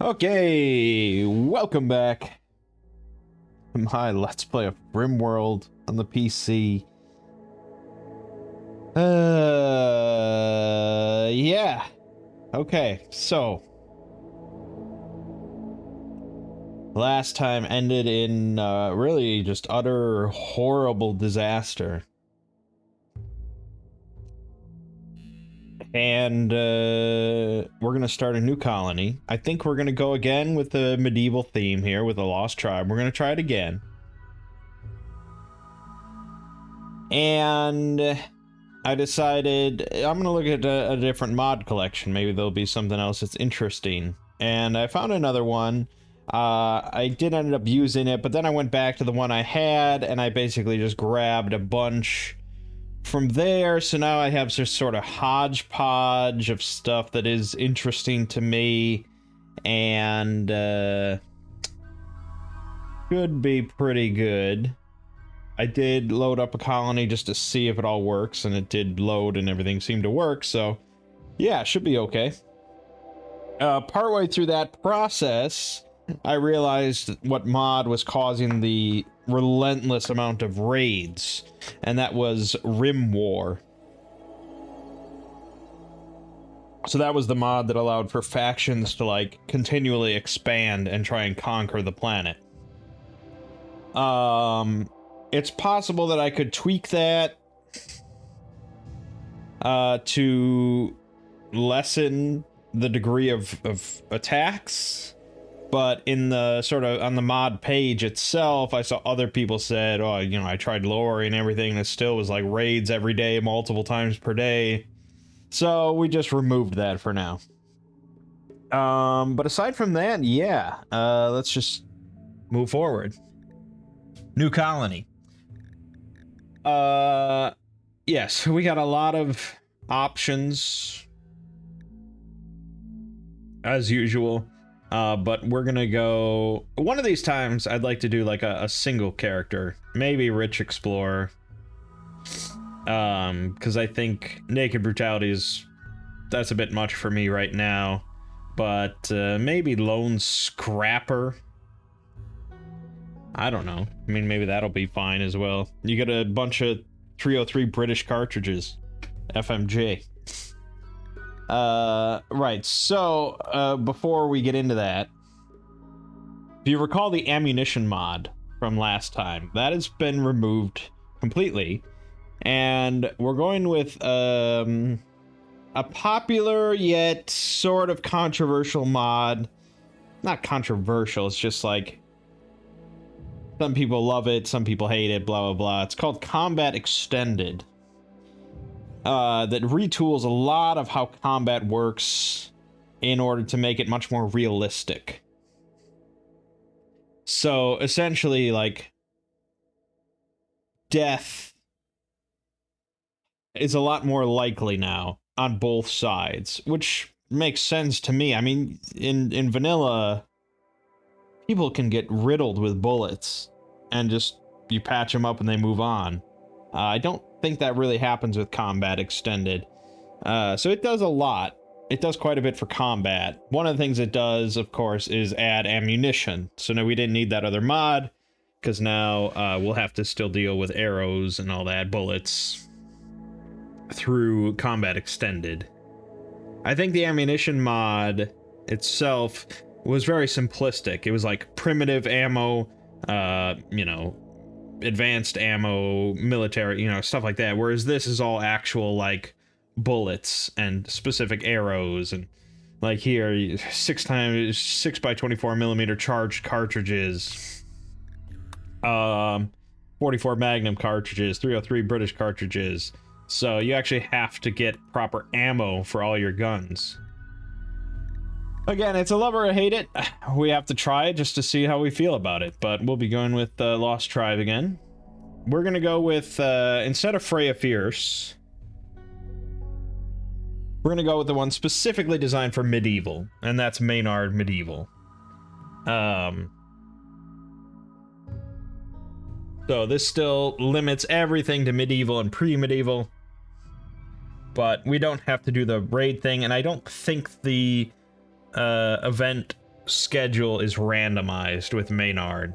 Okay, welcome back to my Let's Play of Rimworld on the PC. Yeah. Okay, so last time ended in really just utter horrible disaster. And we're gonna start a new colony. I think we're gonna go again with the medieval theme here with the Lost Tribe. We're gonna try it again. And I decided I'm gonna look at a different mod collection. Maybe there'll be something else that's interesting. And I found another one. I did end up using it, but then I went back to the one I had, and I basically just grabbed a bunch from there. So now I have this sort of hodgepodge of stuff that is interesting to me, and should be pretty good. I did load up a colony just to see if it all works, and it did load and everything seemed to work, so yeah, it should be okay. Partway through that process, I realized what mod was causing the relentless amount of raids, and that was Rimworld. So that was the mod that allowed for factions to like continually expand and try and conquer the planet. It's possible that I could tweak that to lessen the degree of attacks. But in the sort of on the mod page itself, I saw other people said, oh, you know, I tried lowering everything and it still was like raids every day, multiple times per day. So we just removed that for now. But aside from that, yeah, let's just move forward. New colony. Yes, we got a lot of options as usual. But we're gonna go... One of these times, I'd like to do, like, a single character. Maybe Rich Explorer. Because I think Naked Brutality is... That's a bit much for me right now. But, maybe Lone Scrapper. I don't know. I mean, maybe that'll be fine as well. You get a bunch of 303 British cartridges. FMJ. Right, so, before we get into that, if you recall the ammunition mod from last time, that has been removed completely, and we're going with, a popular yet sort of controversial mod. Not controversial, it's just like, some people love it, some people hate it, blah, blah, blah. It's called Combat Extended. That retools a lot of how combat works in order to make it much more realistic. So essentially, like, death is a lot more likely now on both sides, which makes sense to me. I mean, in vanilla, people can get riddled with bullets and just you patch them up and they move on. I don't think that really happens with Combat Extended. So it does a lot. It does quite a bit for combat. One of the things it does, of course, is add ammunition. So now we didn't need that other mod, because now we'll have to still deal with arrows and all that, bullets, through Combat Extended. I think the ammunition mod itself was very simplistic. It was like primitive ammo, you know, advanced ammo, military, you know, stuff like that, whereas this is all actual, like, bullets and specific arrows, and like here, 6 by 24 millimeter charged cartridges, 44 Magnum cartridges, 303 British cartridges, so you actually have to get proper ammo for all your guns. Again, it's a love or a hate it. We have to try it just to see how we feel about it, but we'll be going with Lost Tribe again. We're gonna go with, instead of Freya Fierce, we're gonna go with the one specifically designed for medieval, and that's Maynard Medieval. So this still limits everything to medieval and pre-medieval, but we don't have to do the raid thing, and I don't think the event schedule is randomized with Maynard.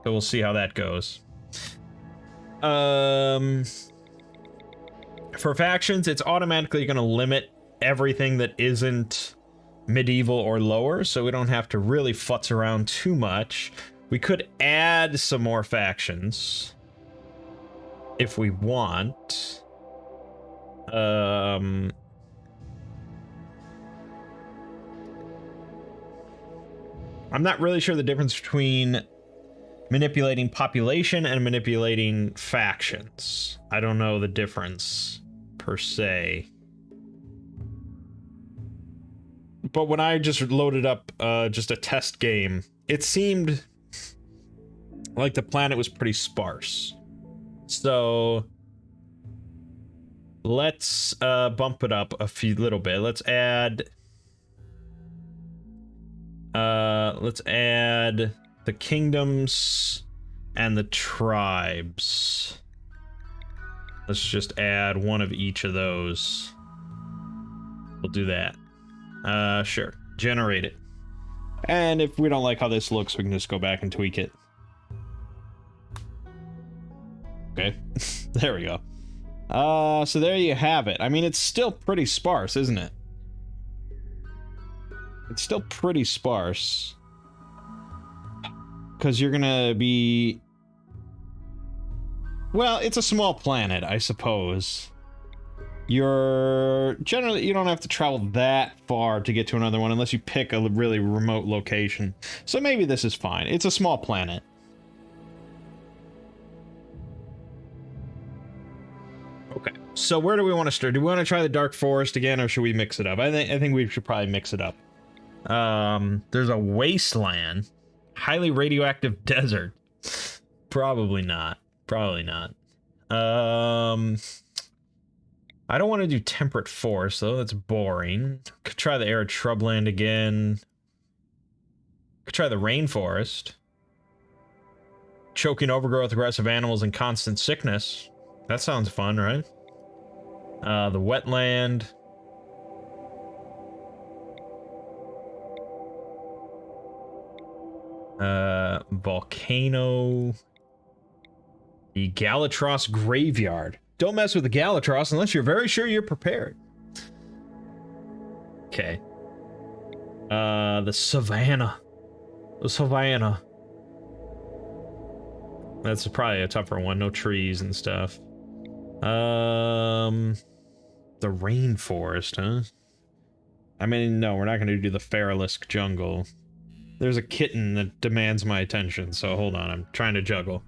So we'll see how that goes. For factions, it's automatically going to limit everything that isn't medieval or lower, so we don't have to really futz around too much. We could add some more factions if we want. I'm not really sure the difference between manipulating population and manipulating factions. I don't know the difference per se. But when I just loaded up just a test game, it seemed like the planet was pretty sparse. So let's bump it up a little bit. Let's add the kingdoms and the tribes. Let's just add one of each of those. We'll do that. Sure. Generate it. And if we don't like how this looks, we can just go back and tweak it. Okay. There we go. So there you have it. I mean, it's still pretty sparse, isn't it? It's still pretty sparse. Because you're gonna be... Well, it's a small planet, I suppose. Generally, you don't have to travel that far to get to another one unless you pick a really remote location. So maybe this is fine. It's a small planet. Okay, so where do we want to start? Do we want to try the Dark Forest again, or should we mix it up? I think we should probably mix it up. There's a wasteland. Highly radioactive desert. Probably not. Probably not. I don't want to do temperate forest, though. That's boring. Could try the arid shrubland again. Could try the rainforest. Choking overgrowth, aggressive animals, and constant sickness. That sounds fun, right? The wetland. Volcano. The Galatros Graveyard. Don't mess with the Galatros unless you're very sure you're prepared. Okay. The Savannah. The Savannah. That's probably a tougher one. No trees and stuff. The rainforest, huh? I mean, no, we're not going to do the Feralisk jungle. There's a kitten that demands my attention, so hold on, I'm trying to juggle.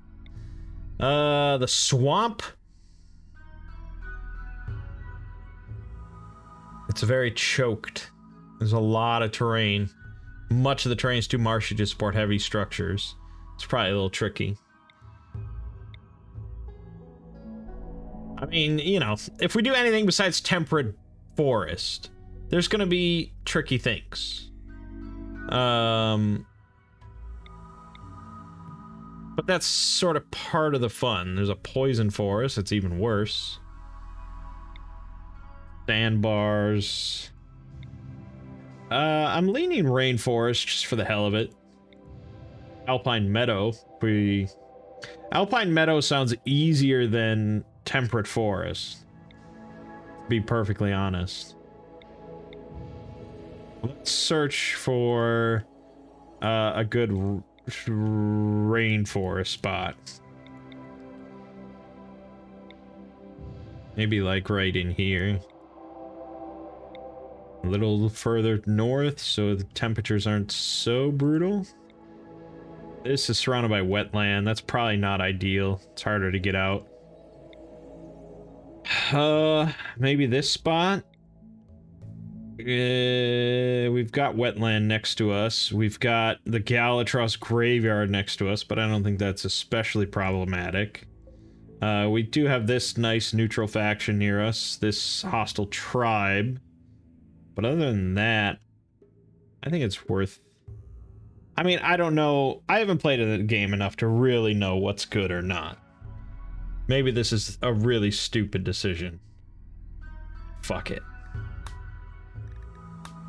The swamp. It's very choked. There's a lot of terrain. Much of the terrain is too marshy to support heavy structures. It's probably a little tricky. I mean, you know, if we do anything besides temperate forest, there's gonna be tricky things. But that's sort of part of the fun. There's a poison forest, it's even worse. Sandbars. I'm leaning rainforest just for the hell of it. Alpine meadow. Alpine meadow sounds easier than temperate forest, to be perfectly honest. Let's search for a good rainforest spot. Maybe like right in here. A little further north so the temperatures aren't so brutal. This is surrounded by wetland. That's probably not ideal. It's harder to get out. Maybe this spot? We've got wetland next to us. We've got the Galatros Graveyard next to us, but I don't think that's especially problematic. We do have this nice neutral faction near us, this hostile tribe. But other than that, I think it's worth... I mean, I don't know. I haven't played the game enough to really know what's good or not. Maybe this is a really stupid decision. Fuck it.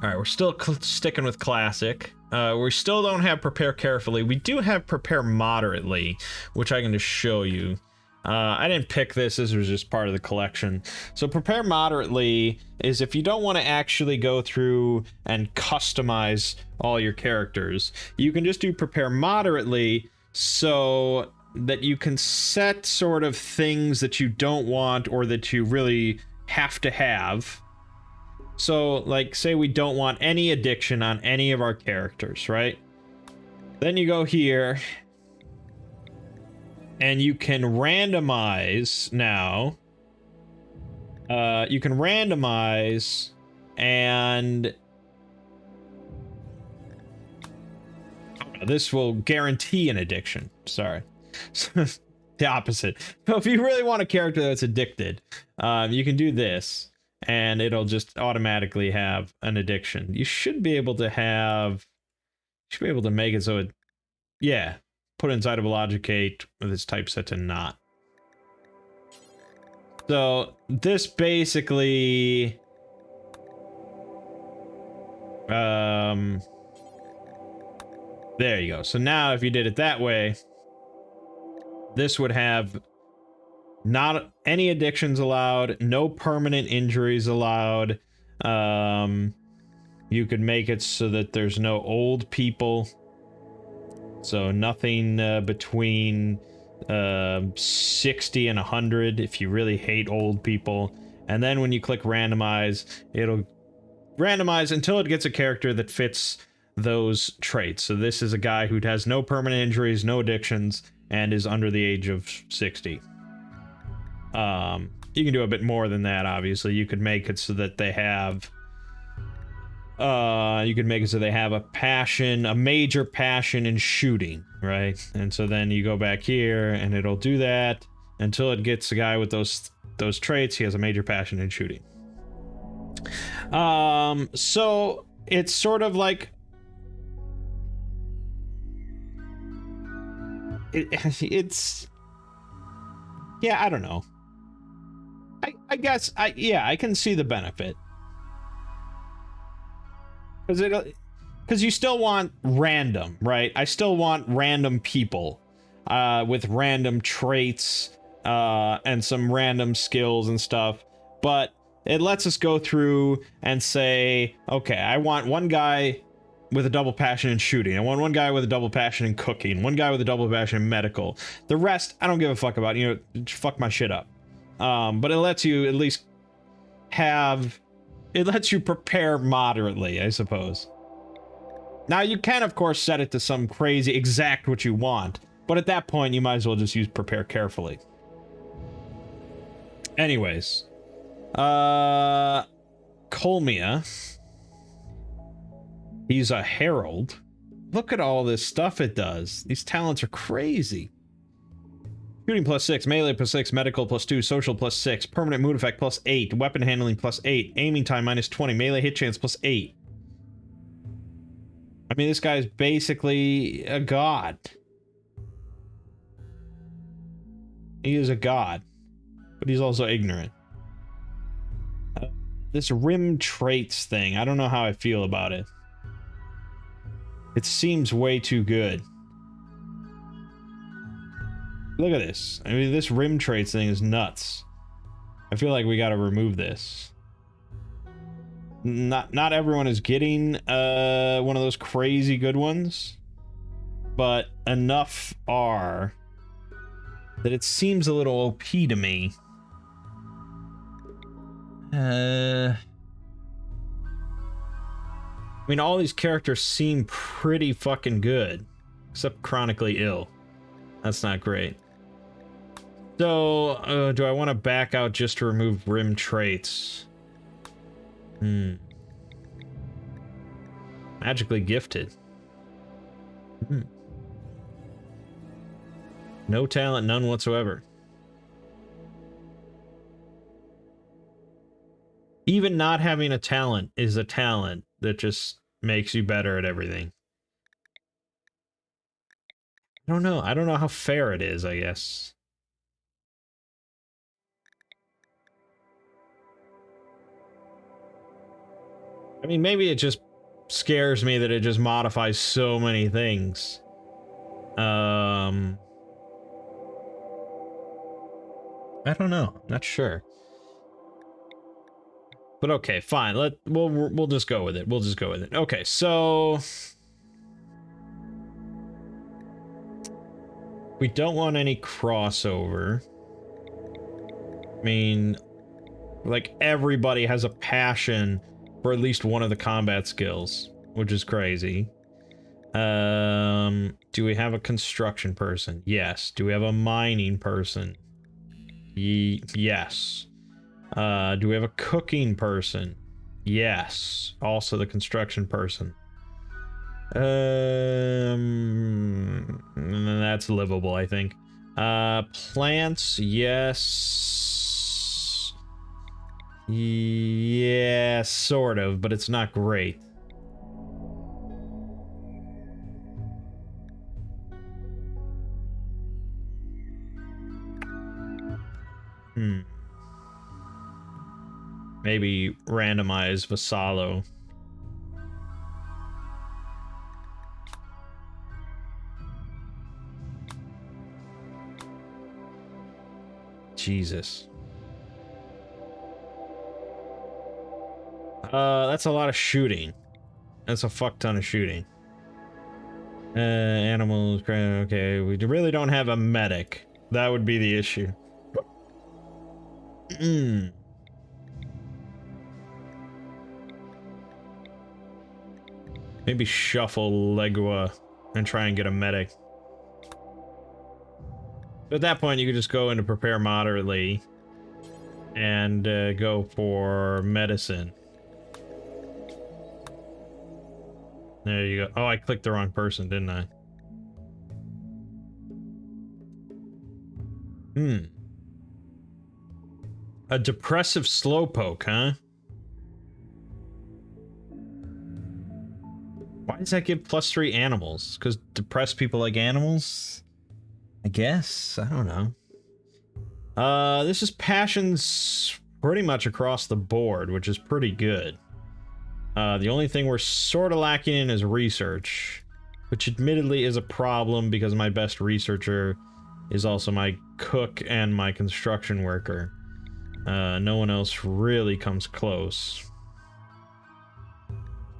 All right, we're still sticking with classic. We still don't have prepare carefully. We do have prepare moderately, which I can just show you. I didn't pick this. This was just part of the collection. So prepare moderately is if you don't want to actually go through and customize all your characters, you can just do prepare moderately so that you can set sort of things that you don't want or that you really have to have. So, like, say we don't want any addiction on any of our characters, right? Then you go here, and you can randomize now. You can randomize, and this will guarantee an addiction. Sorry. The opposite. So if you really want a character that's addicted, you can do this. And it'll just automatically have an addiction. You should be able to have... You should be able to make it so it... Yeah. Put inside of a logic gate with its type set to not. So, this basically... There you go. So now if you did it that way, this would have... Not any addictions allowed, no permanent injuries allowed. You could make it so that there's no old people. So nothing between 60 and 100 if you really hate old people. And then when you click randomize, it'll randomize until it gets a character that fits those traits. So this is a guy who has no permanent injuries, no addictions, and is under the age of 60. You can do a bit more than that, obviously. You could make it so that they have... you could make it so they have a passion, a major passion in shooting, right? And so then you go back here, and it'll do that until it gets a guy with those traits. He has a major passion in shooting. So it's sort of like... It's... Yeah, I don't know. I guess I can see the benefit. Because you still want random, right? I still want random people with random traits and some random skills and stuff. But it lets us go through and say, okay, I want one guy with a double passion in shooting. I want one guy with a double passion in cooking. One guy with a double passion in medical. The rest, I don't give a fuck about. You know, fuck my shit up. But it lets you at least have... It lets you prepare moderately, I suppose. Now, you can, of course, set it to some crazy exact what you want. But at that point, you might as well just use prepare carefully. Anyways. Colmia. He's a herald. Look at all this stuff it does. These talents are crazy. Shooting +6, melee +6, medical +2, social +6, permanent mood effect +8, weapon handling +8, aiming time -20, melee hit chance +8. I mean, this guy's basically a god. He is a god, but he's also ignorant. This rim traits thing, I don't know how I feel about it. It seems way too good. Look at this. I mean, this rim traits thing is nuts. I feel like we gotta remove this. Not everyone is getting one of those crazy good ones, but enough are that it seems a little OP to me. I mean, all these characters seem pretty fucking good, except chronically ill. That's not great. So, do I want to back out just to remove rim traits? Magically gifted. No talent, none whatsoever. Even not having a talent is a talent that just makes you better at everything. I don't know. I don't know how fair it is, I guess. I mean, maybe it just scares me that it just modifies so many things. I don't know. Not sure. But okay, fine. We'll just go with it. We'll just go with it. Okay, so we don't want any crossover. I mean, like everybody has a passion for at least one of the combat skills, which is crazy. Do we have a construction person? Yes. Do we have a mining person? Yes. Do we have a cooking person? Yes. Also the construction person. That's livable, I think. Plants, yes. Yeah, sort of, but it's not great. Maybe randomize Vassallo. Jesus. That's a lot of shooting. That's a fuck ton of shooting. Animals, okay, we really don't have a medic. That would be the issue. Maybe shuffle Legua and try and get a medic. But at that point, you could just go into prepare moderately and go for medicine. There you go. Oh, I clicked the wrong person, didn't I? A depressive slowpoke, huh? Why does that give +3 animals? Because depressed people like animals? I guess. I don't know. This is passions pretty much across the board, which is pretty good. The only thing we're sort of lacking in is research, which admittedly is a problem because my best researcher is also my cook and my construction worker. No one else really comes close.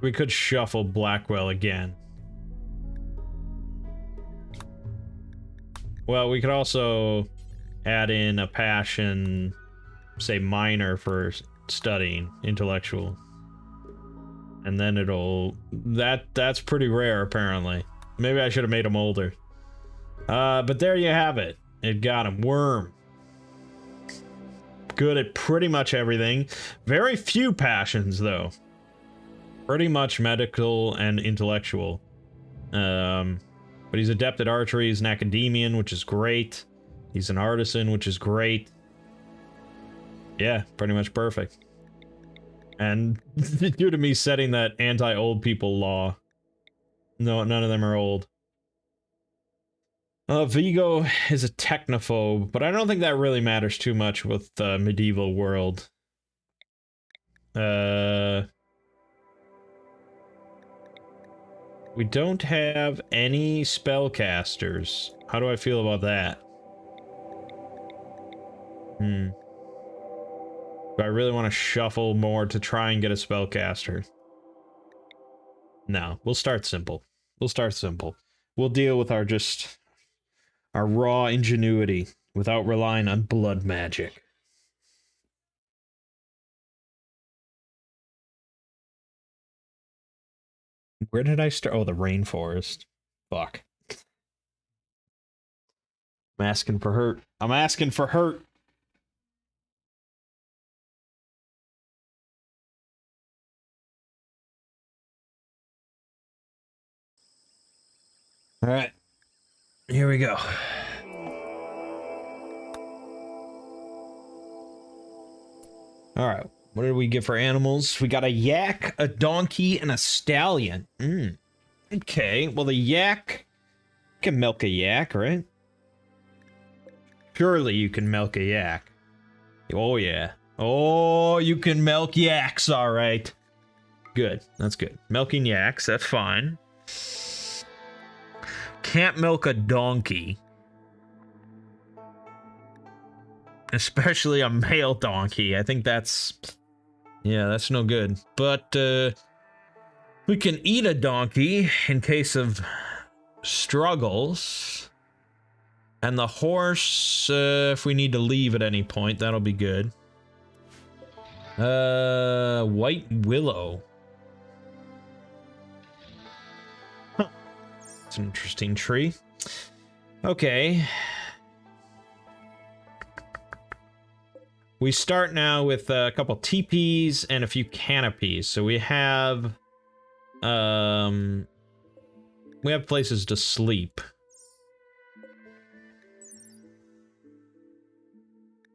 We could shuffle Blackwell again. Well, we could also add in a passion, say minor for studying, intellectual. And then it'll... That's pretty rare, apparently. Maybe I should have made him older. But there you have it. It got him. Worm. Good at pretty much everything. Very few passions, though. Pretty much medical and intellectual. But he's adept at archery. He's an academician, which is great. He's an artisan, which is great. Yeah, pretty much perfect. And due to me setting that anti-old people law, no, none of them are old. Vigo is a technophobe, but I don't think that really matters too much with the medieval world. We don't have any spellcasters. How do I feel about that? Do I really want to shuffle more to try and get a spellcaster? No, we'll start simple. We'll start simple. We'll deal with our raw ingenuity without relying on blood magic. Where did I start? Oh, the rainforest. Fuck. I'm asking for hurt. I'm asking for hurt. All right. Here we go. All right. What did we get for animals? We got a yak, a donkey, and a stallion. Okay. Well, the yak can milk a yak, right? Surely you can milk a yak. Oh, yeah. Oh, you can milk yaks, all right. Good. That's good. Milking yaks, that's fine. Can't milk a donkey. Especially a male donkey. I think that's... yeah, that's no good. But, we can eat a donkey in case of struggles. And the horse, if we need to leave at any point, that'll be good. White willow. Huh. It's an interesting tree. Okay. We start now with a couple teepees and a few canopies. So we have places to sleep.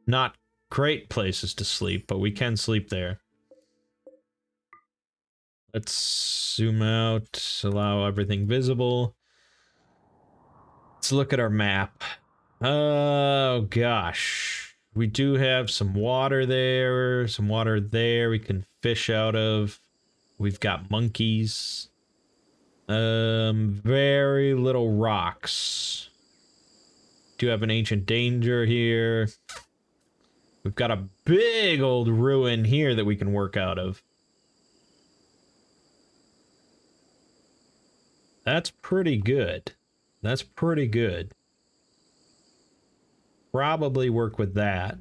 Not great places to sleep, but we can sleep there. Let's zoom out, allow everything visible. Let's look at our map. Oh gosh. We do have some water there, some water there we can fish out of. We've got monkeys. Very little rocks. Do have an ancient danger here. We've got a big old ruin here that we can work out of. That's pretty good. That's pretty good. Probably work with that.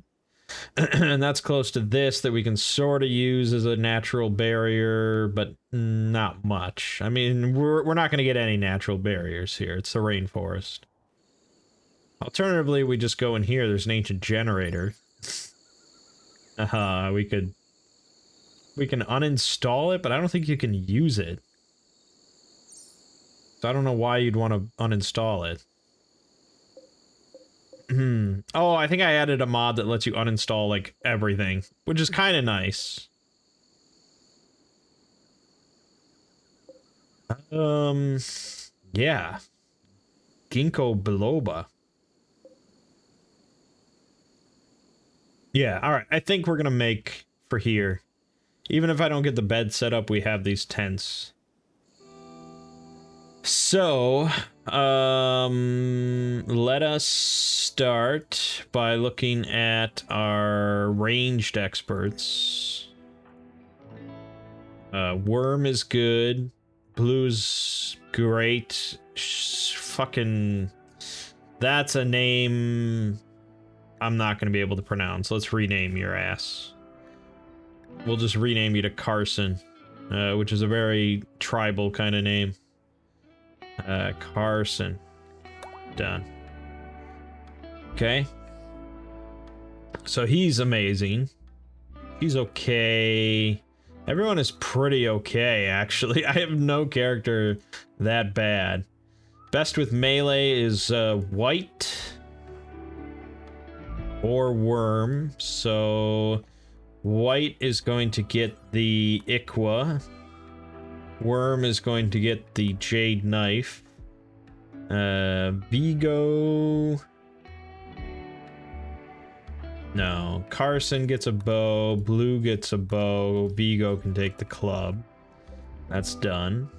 And that's close to this that we can sort of use as a natural barrier, but not much. I mean, we're not going to get any natural barriers here. It's the rainforest. Alternatively, we just go in here. There's an ancient generator. We can uninstall it, but I don't think you can use it. So I don't know why you'd want to uninstall it. Oh, I think I added a mod that lets you uninstall, like, everything, which is kind of nice. Yeah. Ginkgo biloba. Yeah, alright. I think we're gonna make for here. Even if I don't get the bed set up, we have these tents. So, let us start by looking at our ranged experts. Worm is good. Blue's great. Fucking... that's a name I'm not going to be able to pronounce. Let's rename your ass. We'll just rename you to Carson, which is a very tribal kind of name. Carson. Done. Okay. So he's amazing. He's okay. Everyone is pretty okay, actually. I have no character that bad. Best with melee is white or worm. So white is going to get the Iqua. Worm is going to get the Jade Knife. Vigo... no. Carson gets a bow. Blue gets a bow. Vigo can take the club. That's done.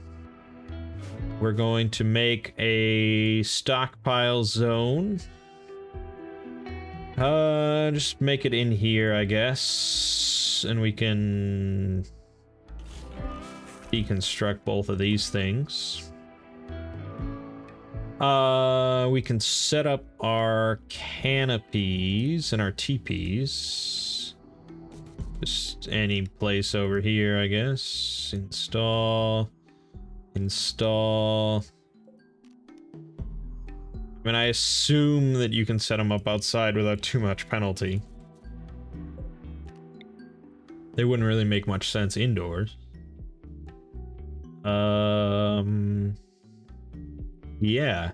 We're going to make a stockpile zone. Just make it in here, I guess. And we can deconstruct both of these things. We can set up our canopies and our teepees. Just any place over here, I guess. Install. Install. I mean, I assume that you can set them up outside without too much penalty. They wouldn't really make much sense indoors. Yeah.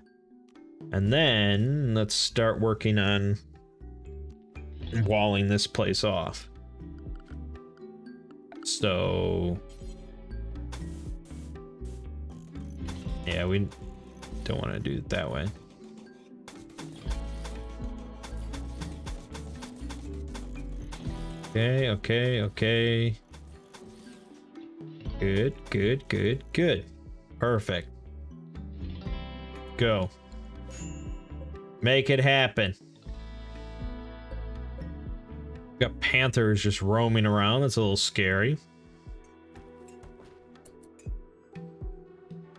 And then let's start working on walling this place off. So yeah, we don't want to do it that way. Okay. Good, good, good, good. Perfect. Go. Make it happen. Got panthers just roaming around. That's a little scary.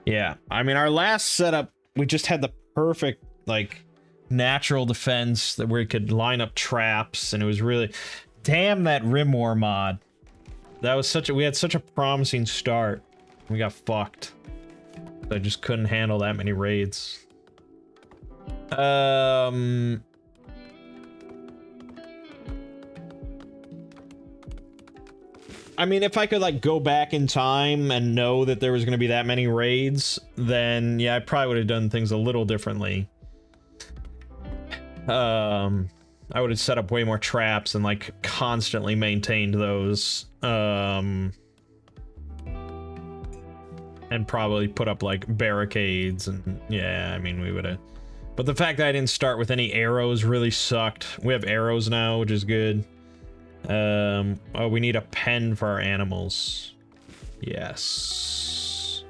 Yeah, I mean, our last setup, we just had the perfect, like, natural defense that we could line up traps, and it was really... Damn that Rimworld mod. That was such a... We had such a promising start. We got fucked. I just couldn't handle that many raids. I mean, if I could, like, go back in time and know that there was going to be that many raids, then, yeah, I probably would have done things a little differently. I would have set up way more traps and, like, constantly maintained those. And probably put up, like, barricades and, yeah, I mean, we would have... But the fact that I didn't start with any arrows really sucked. We have arrows now, which is good. Oh, we need a pen for our animals. Yes.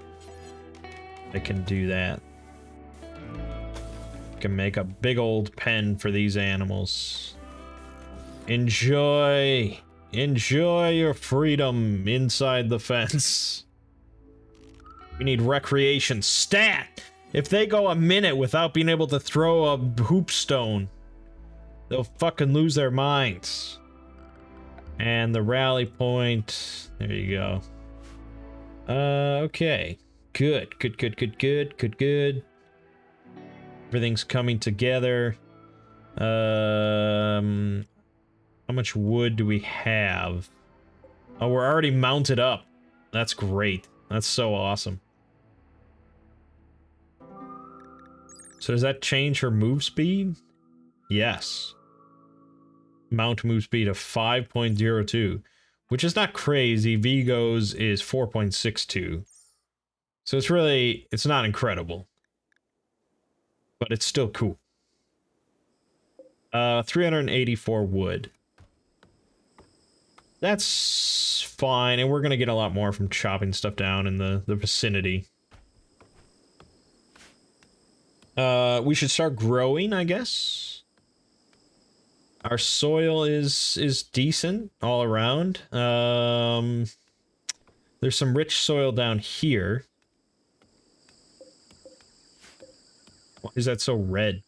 I can do that. Can make a big old pen for these animals. Enjoy. Enjoy your freedom inside the fence. We need recreation. Stat! If they go a minute without being able to throw a hoop stone, they'll fucking lose their minds. And the rally point. There you go. Okay. Good. Good, good, good, good, good, good. Everything's coming together. How much wood do we have? Oh, we're already mounted up. That's great. That's so awesome. So does that change her move speed? Yes. Mount move speed of 5.02, which is not crazy. Vigo's is 4.62. So it's really, it's not incredible. But it's still cool. 384 wood. That's fine, and we're gonna get a lot more from chopping stuff down in the vicinity. We should start growing, I guess. Our soil is decent all around. There's some rich soil down here. Why is that so red?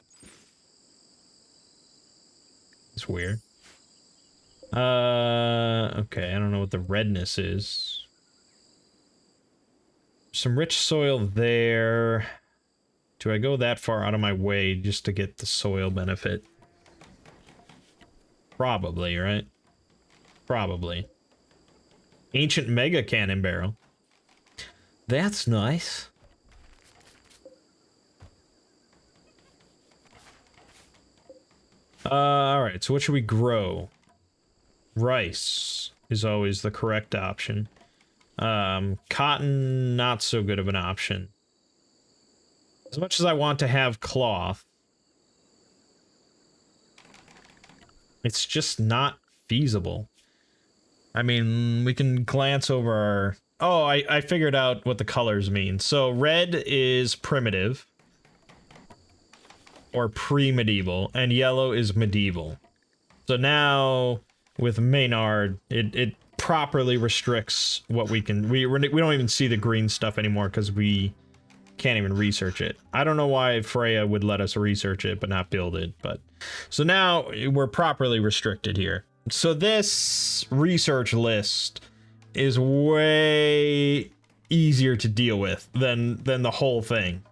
It's weird. Okay, I don't know what the redness is. Some rich soil there. Do I go that far out of my way just to get the soil benefit? Probably, right? Probably. Ancient mega cannon barrel. That's nice. Alright, so what should we grow? Rice is always the correct option. Cotton, not so good of an option. As much as I want to have cloth, it's just not feasible. I mean, we can glance over our... Oh, I figured out what the colors mean. So red is primitive. Or pre-medieval. And yellow is medieval. So now, with Maynard, it properly restricts what we can... We don't even see the green stuff anymore because we can't even research it. I don't know why Freya would let us research it but not build it, but... So now, we're properly restricted here. So this research list is way easier to deal with than the whole thing.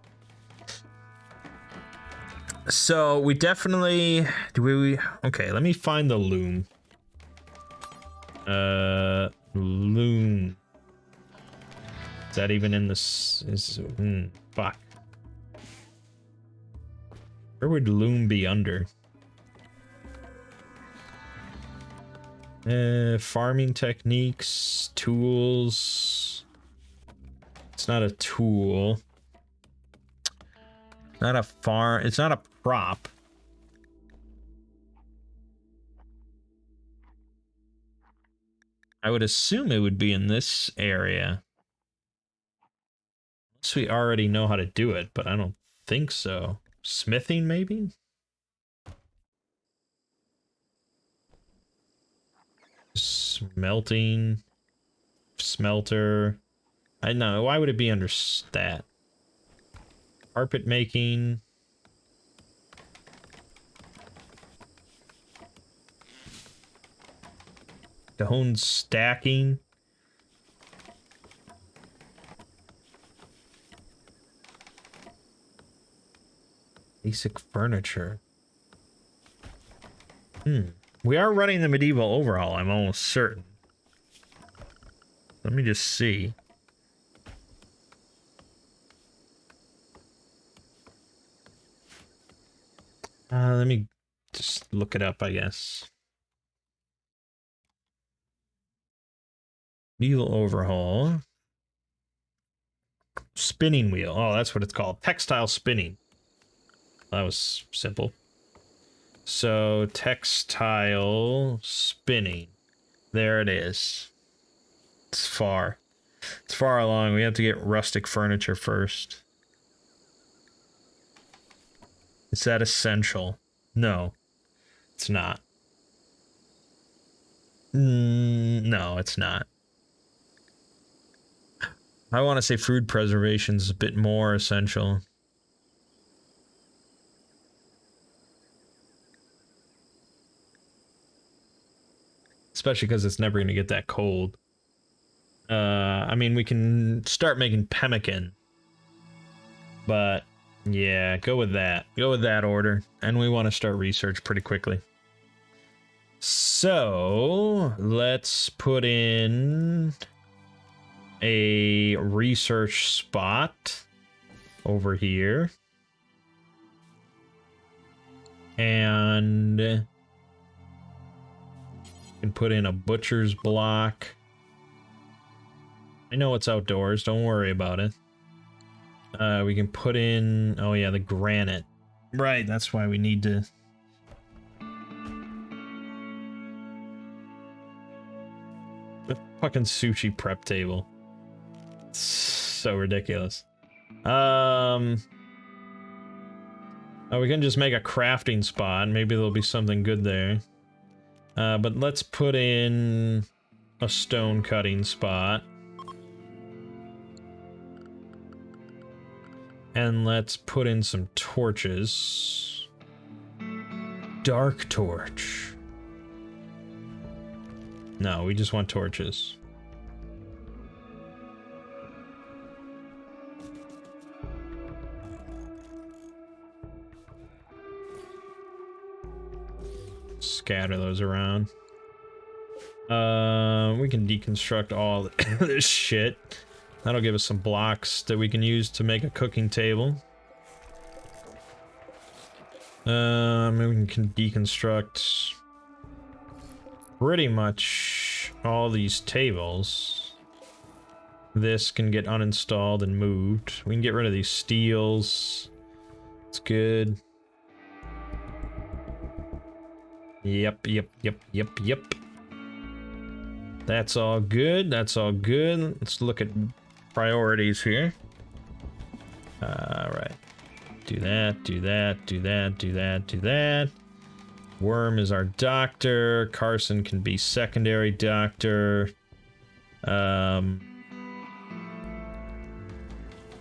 So we definitely okay, let me find the loom. Loom. Is that even in this? Fuck. Where would loom be under? Farming techniques, tools. It's not a tool. Not a farm. It's not a prop. I would assume it would be in this area. Unless we already know how to do it, but I don't think so. Smithing, maybe? Smelting. Smelter. I know. Why would it be under stat? Carpet making. Stone stacking. Basic furniture. We are running the medieval overhaul, I'm almost certain. Let me just see. Let me just look it up, I guess. Medieval overhaul. Spinning wheel. Oh, that's what it's called. Textile spinning. That was simple. So, textile spinning. There it is. It's far. It's far along. We have to get rustic furniture first. Is that essential? No. It's not. No, it's not. I want to say food preservation is a bit more essential. Especially because it's never going to get that cold. I mean, we can start making pemmican. But, yeah, go with that. Go with that order. And we want to start research pretty quickly. So, let's put in a research spot over here. And we can put in a butcher's block. I know it's outdoors, don't worry about it. We can put in, oh yeah, the granite. Right, that's why we need to... The fucking sushi prep table. It's so ridiculous. Oh, we can just make a crafting spot. Maybe there'll be something good there. But let's put in a stone cutting spot. And let's put in some torches. Dark torch. No, we just want torches. Scatter those around. We can deconstruct all this shit. That'll give us some blocks that we can use to make a cooking table. Maybe we can deconstruct pretty much all these tables. This can get uninstalled and moved. We can get rid of these steels. It's good. Yep. That's all good. That's all good. Let's look at priorities here. Alright. Do that. Worm is our doctor. Carson can be secondary doctor. No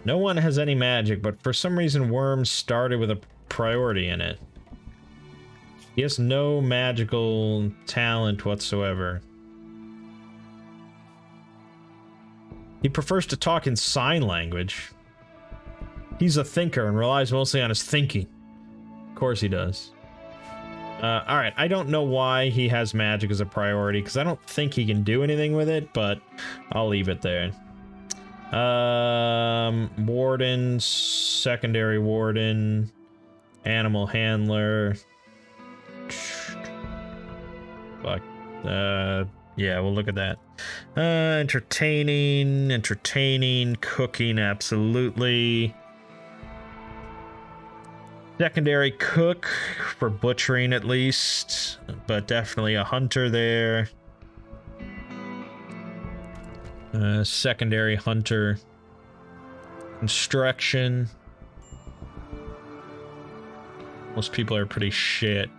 one has any magic, but for some reason Worm started with a priority in it. He has no magical talent whatsoever. He prefers to talk in sign language. He's a thinker and relies mostly on his thinking. Of course he does. Alright, I don't know why he has magic as a priority, because I don't think he can do anything with it, but I'll leave it there. Warden, secondary warden, animal handler. Fuck. Yeah, we'll look at that. Entertaining, cooking, absolutely. Secondary cook, for butchering at least, but definitely a hunter there. Secondary hunter. Construction. Most people are pretty shit.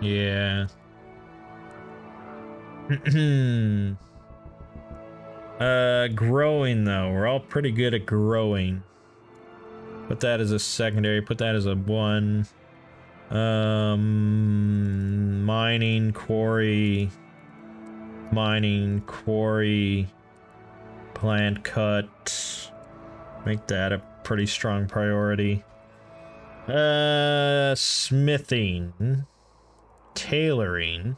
Yeah. Growing though. We're all pretty good at growing. Put that as a secondary. Put that as a 1. Mining, quarry, plant cut. Make that a pretty strong priority. Smithing, tailoring.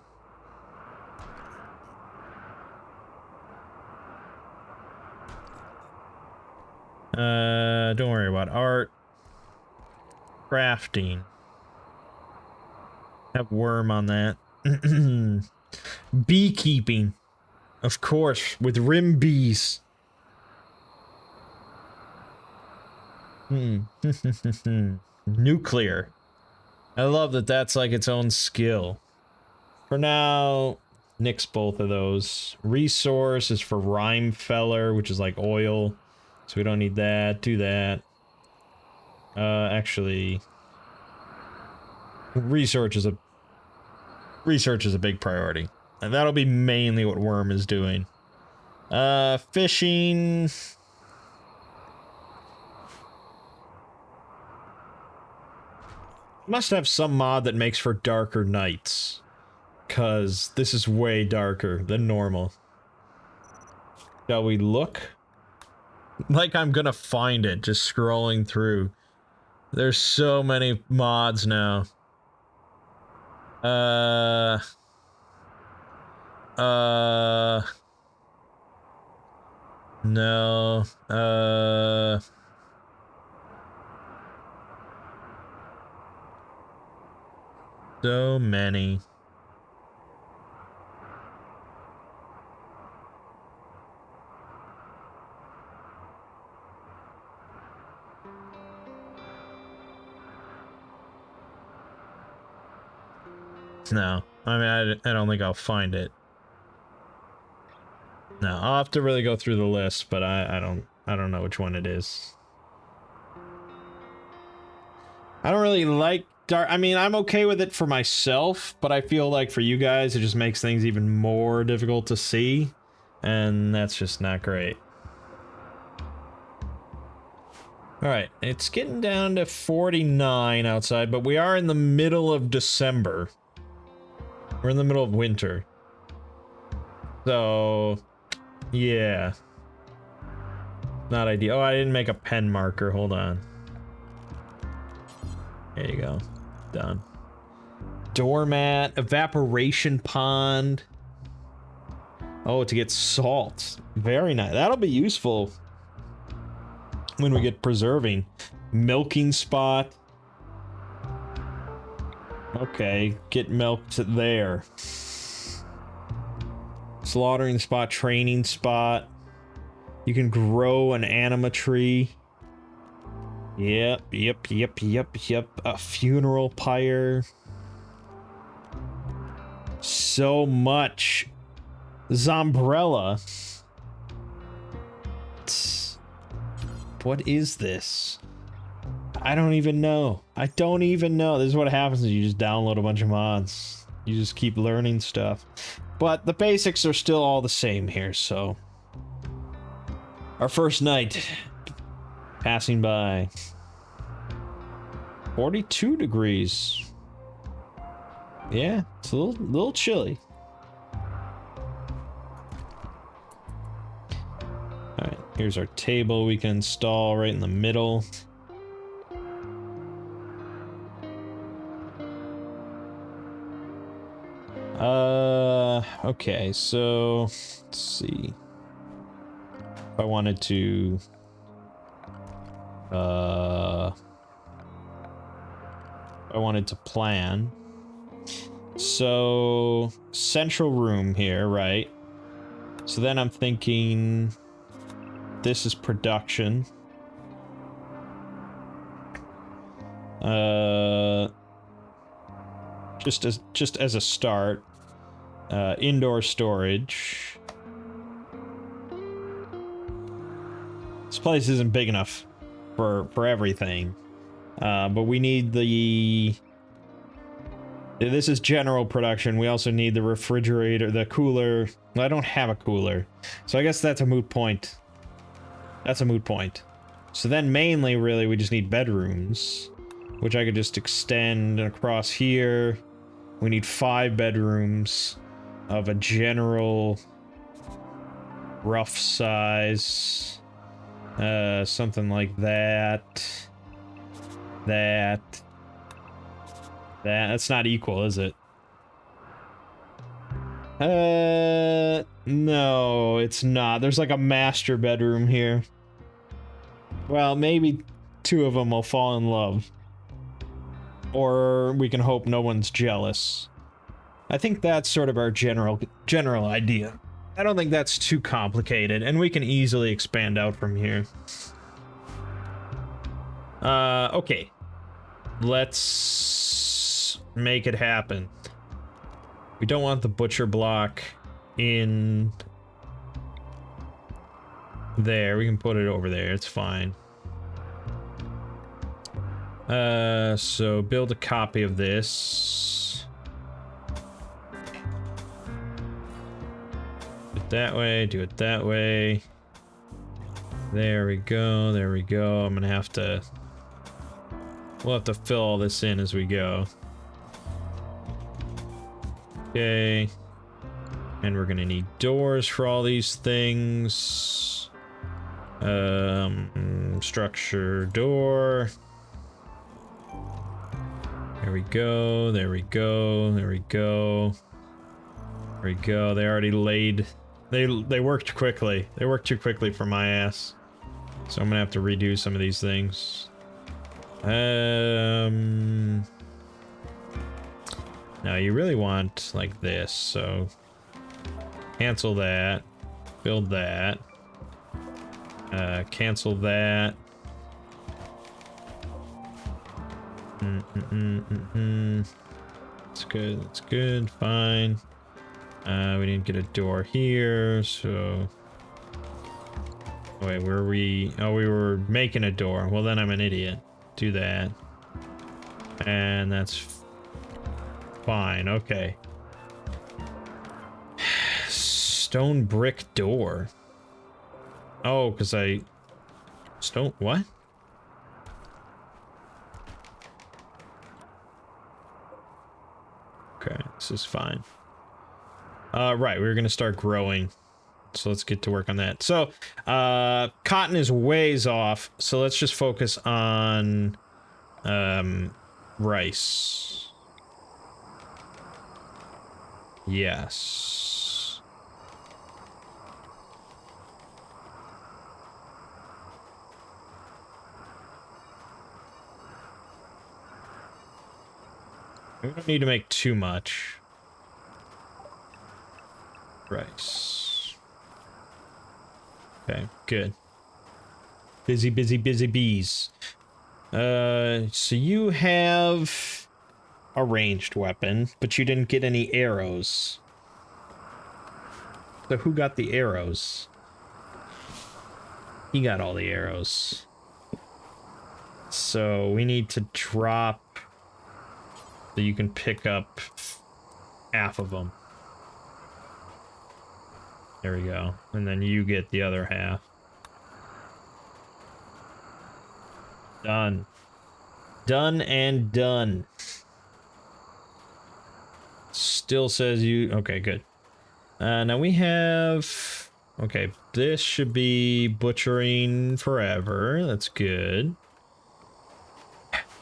Don't worry about art. Crafting. Have worm on that. Beekeeping. Of course, with rim bees. Nuclear. I love that that's like its own skill. For now, nix both of those. Resource is for rime feller, which is like oil. So we don't need that. Do that. Actually, research is a big priority. And that'll be mainly what Worm is doing. Fishing. Must have some mod that makes for darker nights. 'Cause this is way darker than normal. Shall we look? Like I'm gonna find it, just scrolling through. There's so many mods now. No, so many. No, I mean, I don't think I'll find it. No, I'll have to really go through the list, but I don't know which one it is. I don't really like dark. I mean, I'm okay with it for myself, but I feel like for you guys, it just makes things even more difficult to see, and that's just not great. Alright, it's getting down to 49 outside, but we are in the middle of December. We're in the middle of winter. So, yeah. Not ideal. Oh, I didn't make a pen marker. Hold on. There you go. Done. Doormat, evaporation pond. Oh, to get salt. Very nice. That'll be useful when we get preserving. Milking spot. Okay, get milked there. Slaughtering spot, training spot. You can grow an anima tree. Yep. A funeral pyre. So much. Zombrella. What is this? I don't even know. I don't even know. This is what happens when you just download a bunch of mods. You just keep learning stuff. But the basics are still all the same here, so... Our first night. Passing by. 42 degrees. Yeah, it's a little chilly. Alright, here's our table we can install right in the middle. Okay, so let's see. If I wanted to plan. So central room here, right? So then I'm thinking this is production. Just as a start. Indoor storage. Let's place isn't big enough for everything. But we need the... This is general production. We also need the refrigerator, the cooler. Well, I don't have a cooler. So I guess that's a moot point. That's a moot point. So then mainly, really, we just need bedrooms, which I could just extend across here. We need 5 bedrooms of a general rough size. Something like that. That's not equal, is it? No, it's not. There's like a master bedroom here. Well, maybe 2 of them will fall in love. Or we can hope no one's jealous. I think that's sort of our general idea. I don't think that's too complicated, and we can easily expand out from here. Okay. Let's make it happen. We don't want the butcher block in there. We can put it over there. It's fine. So build a copy of this. Do it that way. Do it that way. There we go. There we go. I'm gonna have to... We'll have to fill all this in as we go. Okay. And we're gonna need doors for all these things. Structure door. There we go, there we go, there we go. There we go, they already laid... They worked quickly. They worked too quickly for my ass. So I'm gonna have to redo some of these things. Now you really want like this, so cancel that, build that, cancel that. It's good, it's good, fine. We didn't get a door here, so... Wait, were we... Oh, we were making a door. Well, then I'm an idiot. Do that. And that's... fine, okay. Stone brick door. Oh, because I... Stone... What? Okay, this is fine. Right, we're gonna start growing. So let's get to work on that. So, cotton is ways off, so let's just focus on, rice. Yes. We don't need to make too much. Rice. Okay, good. Busy, busy, busy bees. So you have a ranged weapon, but you didn't get any arrows. So who got the arrows? He got all the arrows. So we need to drop so you can pick up half of them. There we go. And then you get the other half. Done. Done and done. Still says you... Okay, good. Now we have... Okay, this should be butchering forever. That's good.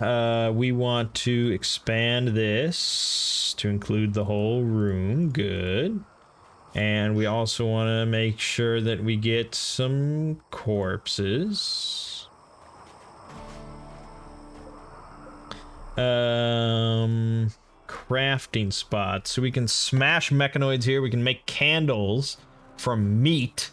We want to expand this to include the whole room. Good. And we also want to make sure that we get some corpses. Crafting spots. So we can smash mechanoids here. We can make candles from meat.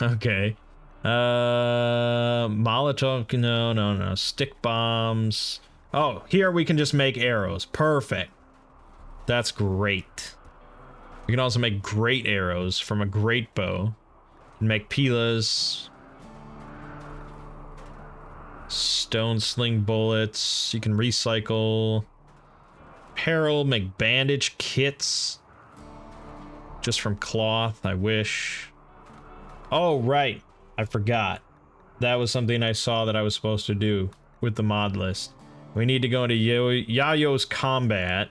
Okay. Molotov, no. Stick bombs. Oh, here we can just make arrows. Perfect. That's great. We can also make great arrows from a great bow. Make pilas. Stone sling bullets. You can recycle. Apparel, make bandage kits. Just from cloth, I wish. Oh, right. I forgot. That was something I saw that I was supposed to do with the mod list. We need to go into Yayo's combat.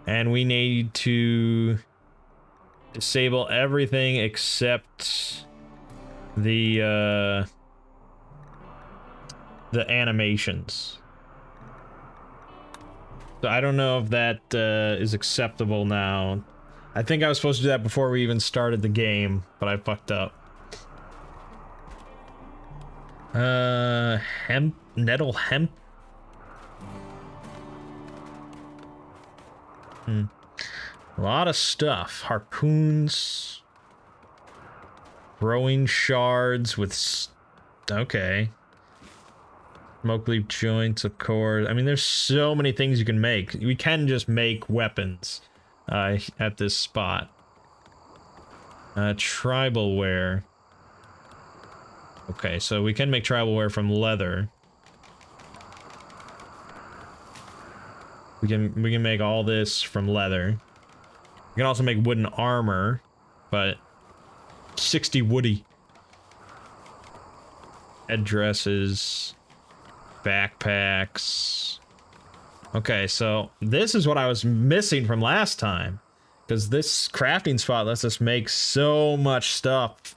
And we need to disable everything except the animations. So I don't know if that is acceptable now. I think I was supposed to do that before we even started the game, but I fucked up. Nettle hemp. A lot of stuff. Harpoons. Growing shards with... Okay. Smoke leaf joints, of course. I mean, there's so many things you can make. We can just make weapons at this spot. Tribal wear. Okay, so we can make tribal wear from leather. We can make all this from leather. We can also make wooden armor, but 60 woody. Headdresses. Backpacks. Okay, so this is what I was missing from last time. Because this crafting spot lets us make so much stuff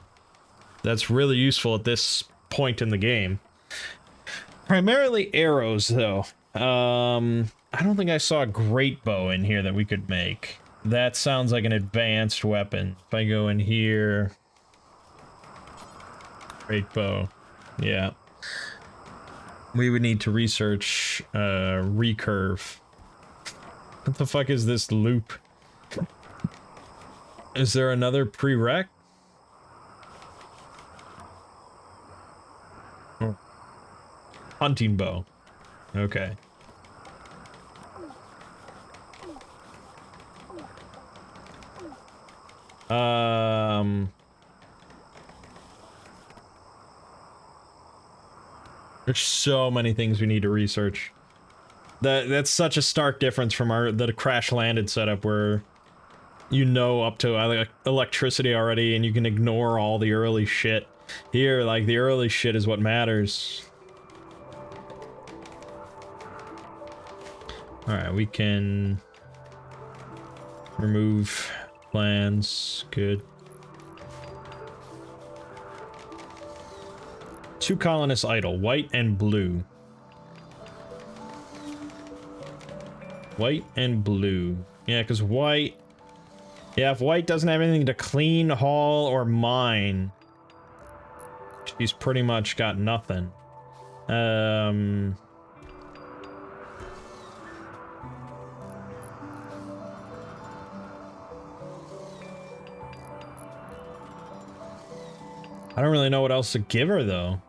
that's really useful at this point in the game. Primarily arrows, though. I don't think I saw a great bow in here that we could make. That sounds like an advanced weapon. If I go in here... Great bow. Yeah. We would need to research recurve. What the fuck is this loop? Is there another prereq? Oh. Hunting bow. Okay. There's so many things we need to research. That's such a stark difference from the crash landed setup where you know up to electricity already and you can ignore all the early shit. Here, like, the early shit is what matters. Alright, we can remove plans. Good. 2 colonists idle, white and blue. White and blue. Yeah, because white... Yeah, if white doesn't have anything to clean, haul, or mine, she's pretty much got nothing. I don't really know what else to give her, though.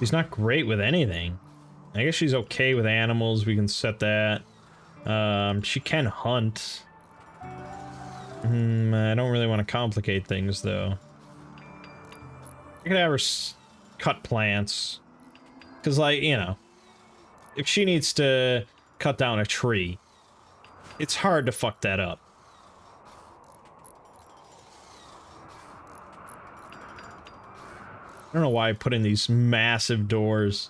She's not great with anything. I guess she's okay with animals. We can set that. She can hunt. I don't really want to complicate things, though. I could have her cut plants. Because, like, you know, if she needs to cut down a tree, it's hard to fuck that up. I don't know why I put in these massive doors.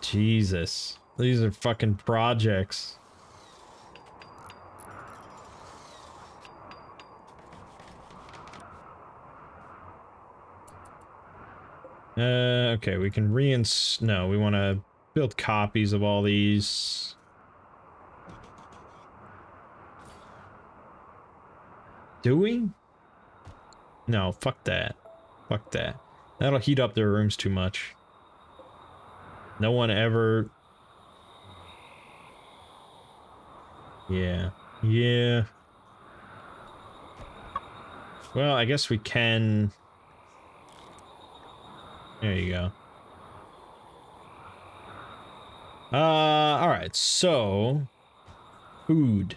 Jesus. These are fucking projects. Okay, we can no, we want to build copies of all these. Do we? No, fuck that. Fuck that. That'll heat up their rooms too much. No one ever... Yeah. Yeah. Well, I guess we can... There you go. Alright, so... Food.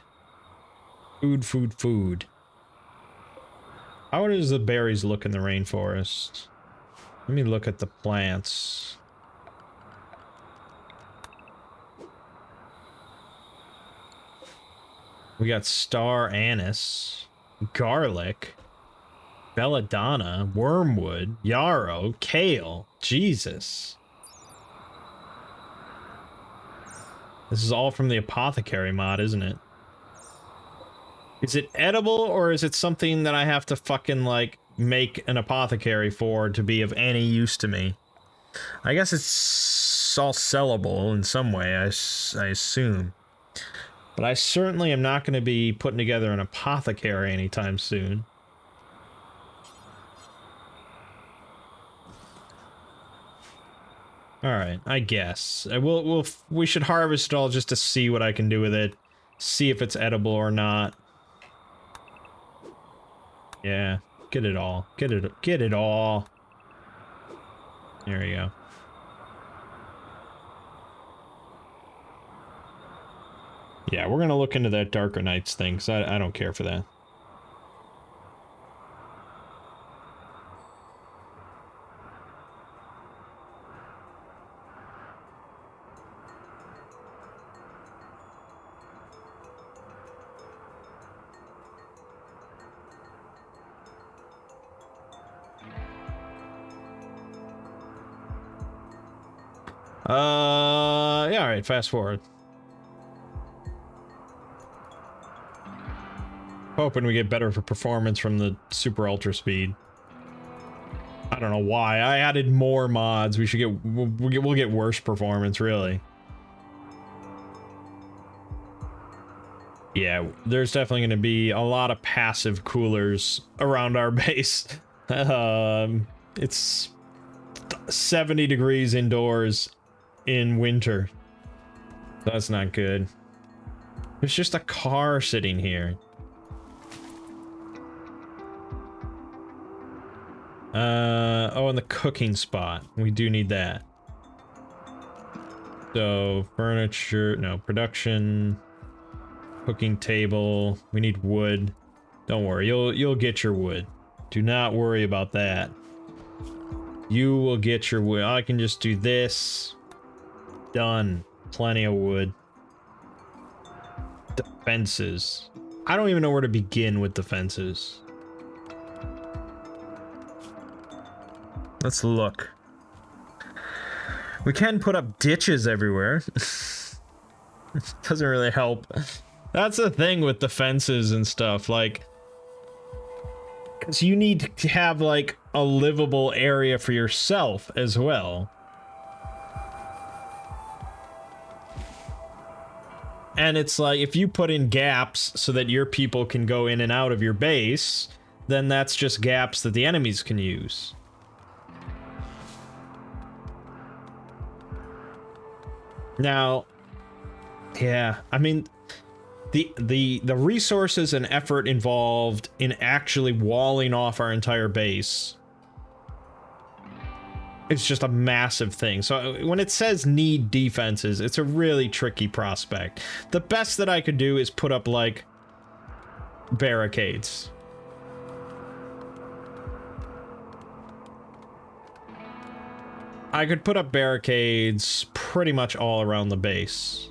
Food. How does the berries look in the rainforest? Let me look at the plants. We got star anise, garlic, belladonna, wormwood, yarrow, kale. Jesus. This is all from the apothecary mod, isn't it? Is it edible, or is it something that I have to fucking, like, make an apothecary for to be of any use to me? I guess it's all sellable in some way, I assume. But I certainly am not going to be putting together an apothecary anytime soon. Alright, I guess. We should harvest it all just to see what I can do with it. See if it's edible or not. Yeah, get it all. Get it all. There we go. Yeah, we're gonna look into that Darker Nights thing, because I don't care for that. Yeah, alright, fast forward. Hoping we get better for performance from the super ultra speed. I don't know why. I added more mods. We should get we'll get worse performance, really. Yeah, there's definitely going to be a lot of passive coolers around our base. It's 70 degrees indoors in winter. That's not good. There's just a car sitting here. Oh, and the cooking spot. We do need that. So, furniture, no, production, cooking table. We need wood. Don't worry, you'll get your wood. Do not worry about that. You will get your wood. I can just do this. Done. Plenty of wood. Defenses. I don't even know where to begin with defenses. Let's look. We can put up ditches everywhere. Doesn't really help. That's the thing with defenses and stuff, like, because you need to have, like, a livable area for yourself as well. And it's like, if you put in gaps so that your people can go in and out of your base, then that's just gaps that the enemies can use. Now, yeah, I mean, the resources and effort involved in actually walling off our entire base, it's just a massive thing. So when it says need defenses, it's a really tricky prospect. The best that I could do is put up, like, barricades. I could put up barricades pretty much all around the base.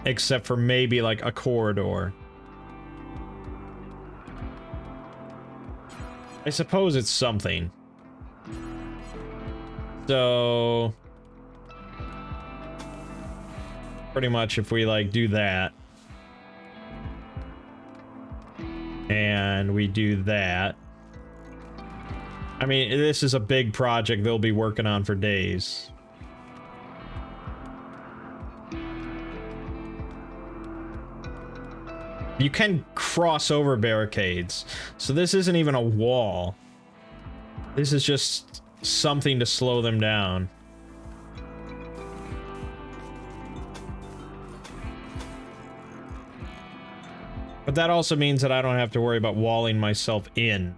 Except for maybe, like, a corridor. I suppose it's something. So... pretty much if we, like, do that. And we do that. I mean, this is a big project they'll be working on for days. You can cross over barricades, so this isn't even a wall. This is just something to slow them down. But that also means that I don't have to worry about walling myself in.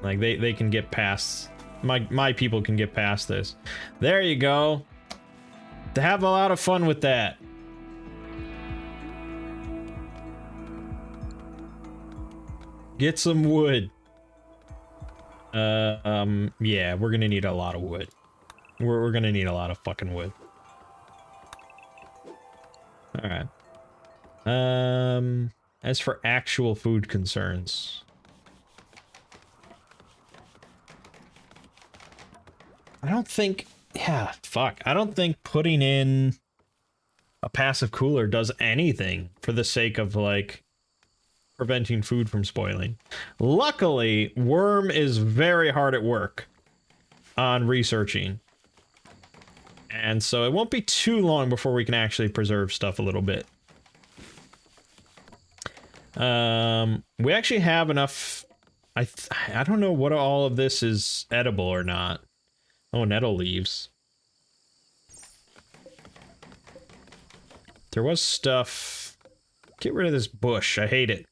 Like, they can get past... My people can get past this. There you go. To have a lot of fun with that. Get some wood. Yeah, we're gonna need a lot of wood. We're gonna need a lot of fucking wood. Alright. As for actual food concerns... I don't think... Yeah, fuck. I don't think putting in a passive cooler does anything for the sake of, like, preventing food from spoiling. Luckily, Worm is very hard at work on researching. And so it won't be too long before we can actually preserve stuff a little bit. We actually have enough... I don't know what all of this is edible or not. Oh, nettle leaves. There was stuff... Get rid of this bush. I hate it.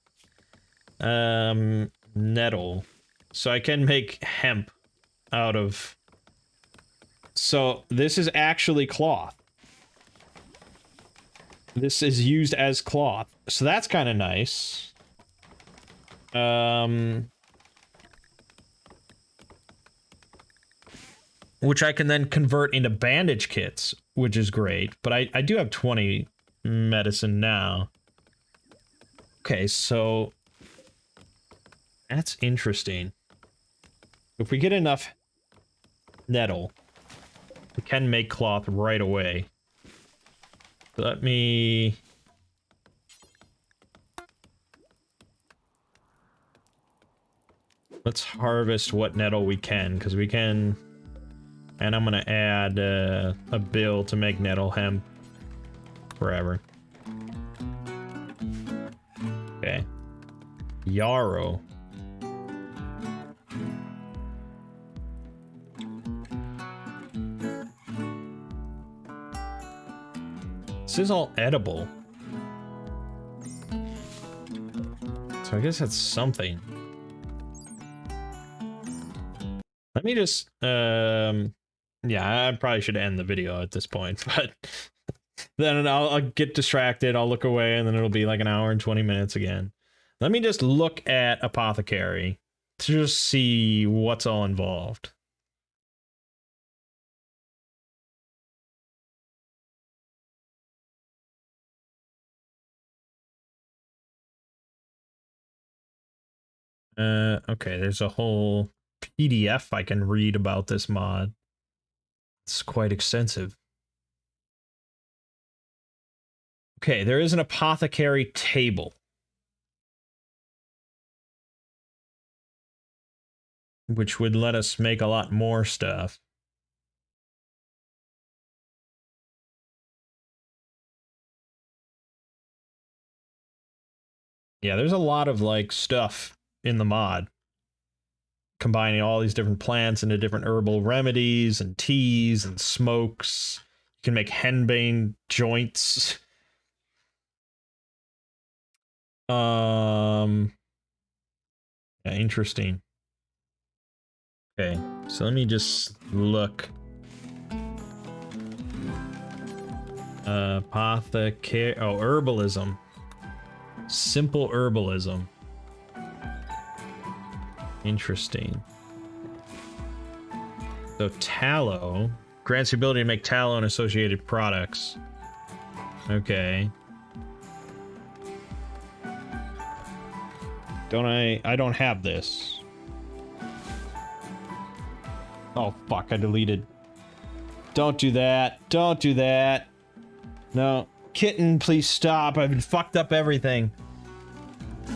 Nettle. So I can make hemp out of... So this is actually cloth. This is used as cloth. So that's kind of nice. Which I can then convert into bandage kits, which is great. But I do have 20 medicine now. Okay, so... That's interesting. If we get enough nettle, we can make cloth right away. Let me... Let's harvest what nettle we can, because we can... And I'm gonna add a bill to make nettle hemp forever. Okay. Yarrow. This is all edible. So I guess that's something. Let me just, yeah, I probably should end the video at this point, but then I'll get distracted, I'll look away, and then it'll be like an hour and 20 minutes again. Let me just look at Apothecary to just see what's all involved. Okay, there's a whole PDF I can read about this mod. It's quite extensive. Okay, there is an apothecary table. Which would let us make a lot more stuff. Yeah, there's a lot of, like, stuff in the mod. Combining all these different plants into different herbal remedies and teas and smokes. You can make henbane joints. Yeah, interesting. Okay, so let me just look. Apothecary. Oh, herbalism. Simple herbalism. Interesting. So tallow grants the ability to make tallow and associated products. Okay. I don't have this. Oh fuck, I deleted. Don't do that. Don't do that. No. Kitten, please stop. I've fucked up everything.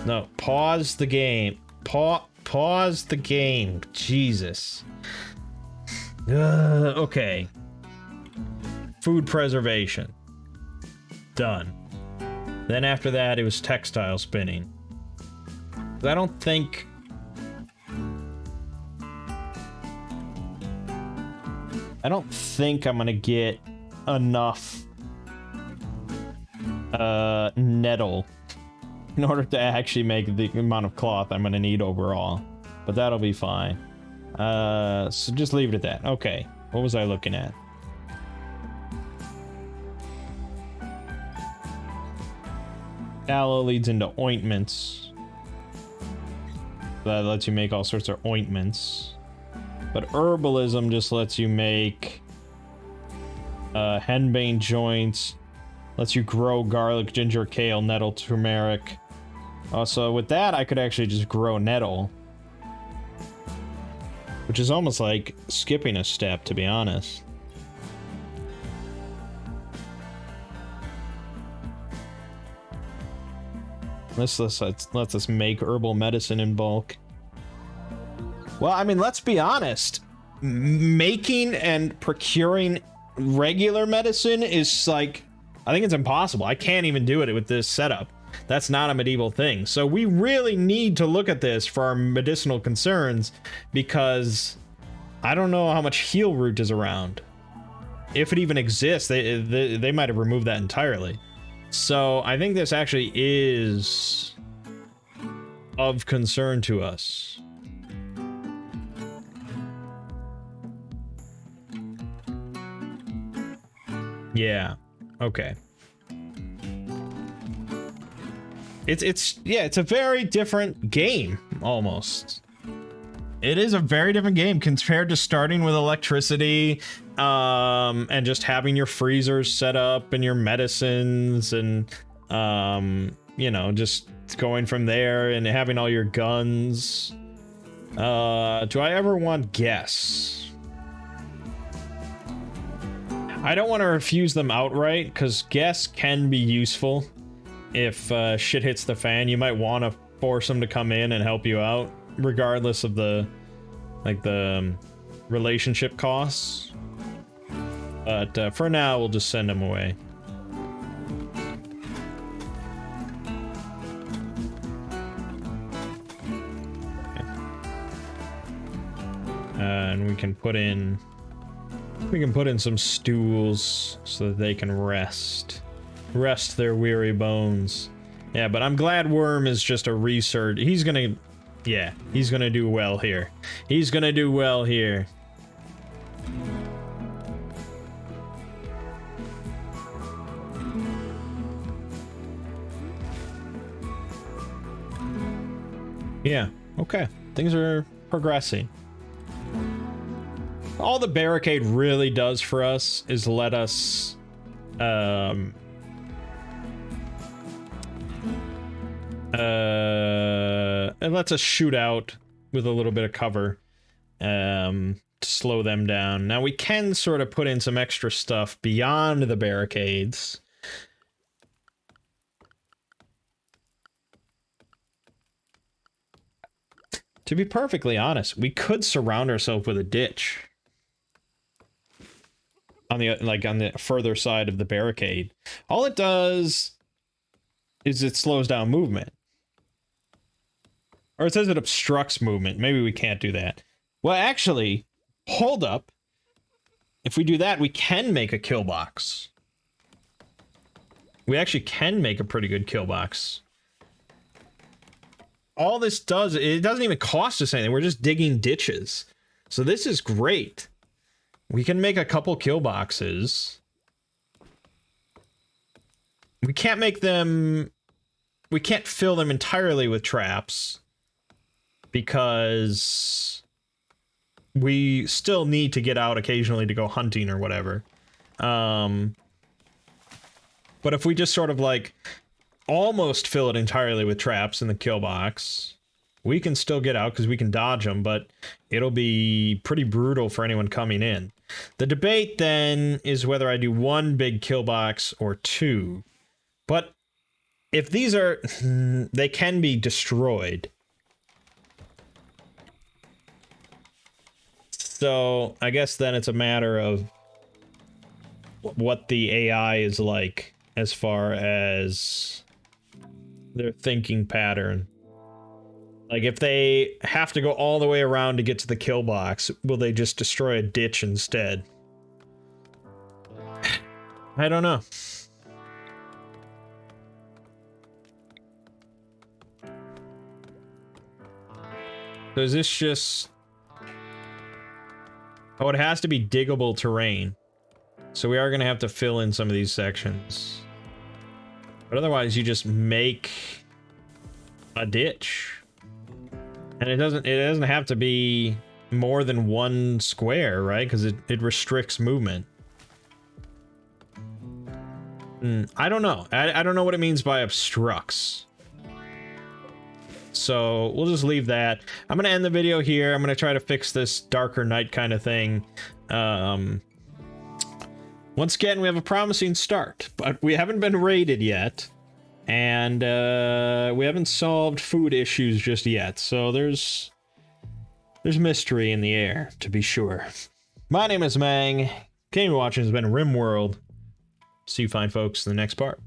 No, pause the game. Pause the game. Jesus. Okay. Food preservation. Done. Then after that, it was textile spinning. I don't think... I'm gonna get enough nettle in order to actually make the amount of cloth I'm gonna need overall, but that'll be fine. So just leave it at that. Okay, what was I looking at? Tallow leads into ointments. That lets you make all sorts of ointments. But herbalism just lets you make henbane joints, lets you grow garlic, ginger, kale, nettle, turmeric. Also, with that, I could actually just grow nettle, which is almost like skipping a step, to be honest. Let's us make herbal medicine in bulk. Well, I mean, let's be honest. Making and procuring regular medicine is like, I think it's impossible. I can't even do it with this setup. That's not a medieval thing. So we really need to look at this for our medicinal concerns, because I don't know how much heal root is around. If it even exists, they might have removed that entirely. So I think this actually is of concern to us. Yeah. Okay. It's a very different game, almost. It is a very different game compared to starting with electricity, and just having your freezers set up and your medicines and, you know, just going from there and having all your guns. Do I ever want guess? I don't want to refuse them outright, because guess can be useful. If shit hits the fan, you might want to force them to come in and help you out, regardless of the, like, the relationship costs. But for now, we'll just send them away. Okay. And we can put in some stools so that they can rest their weary bones. Yeah, but I'm glad Worm is just a research. He's gonna do well here. He's gonna do well here. Yeah, okay. Things are progressing. All the barricade really does for us is let us it lets us shoot out with a little bit of cover to slow them down. Now we can sort of put in some extra stuff beyond the barricades. To be perfectly honest, we could surround ourselves with a ditch on the, like, on the further side of the barricade. All it does is it slows down movement. Or it says it obstructs movement. Maybe we can't do that. Well, actually, hold up. If we do that, we can make a kill box. We actually can make a pretty good kill box. All this does, it doesn't even cost us anything. We're just digging ditches. So this is great. We can make a couple kill boxes. We can't make them... We can't fill them entirely with traps, because we still need to get out occasionally to go hunting or whatever. But if we just sort of, like, almost fill it entirely with traps in the kill box, we can still get out because we can dodge them, but it'll be pretty brutal for anyone coming in. The debate then is whether I do one big kill box or two. But if these are... they can be destroyed. So I guess then it's a matter of what the AI is like as far as their thinking pattern. Like, if they have to go all the way around to get to the kill box, will they just destroy a ditch instead? I don't know. So is this just... Oh, it has to be diggable terrain. So we are going to have to fill in some of these sections. But otherwise, you just make a ditch. And it doesn't have to be more than one square, right? Because it restricts movement. I don't know. I don't know what it means by obstructs. So we'll just leave that. I'm gonna end the video here. I'm gonna try to fix this darker night kind of thing. Once again, we have a promising start, but we haven't been raided yet, and we haven't solved food issues just yet. So there's mystery in the air, to be sure. My name is Mangg. Continue watching. Has been Rimworld. See you fine folks in the next part.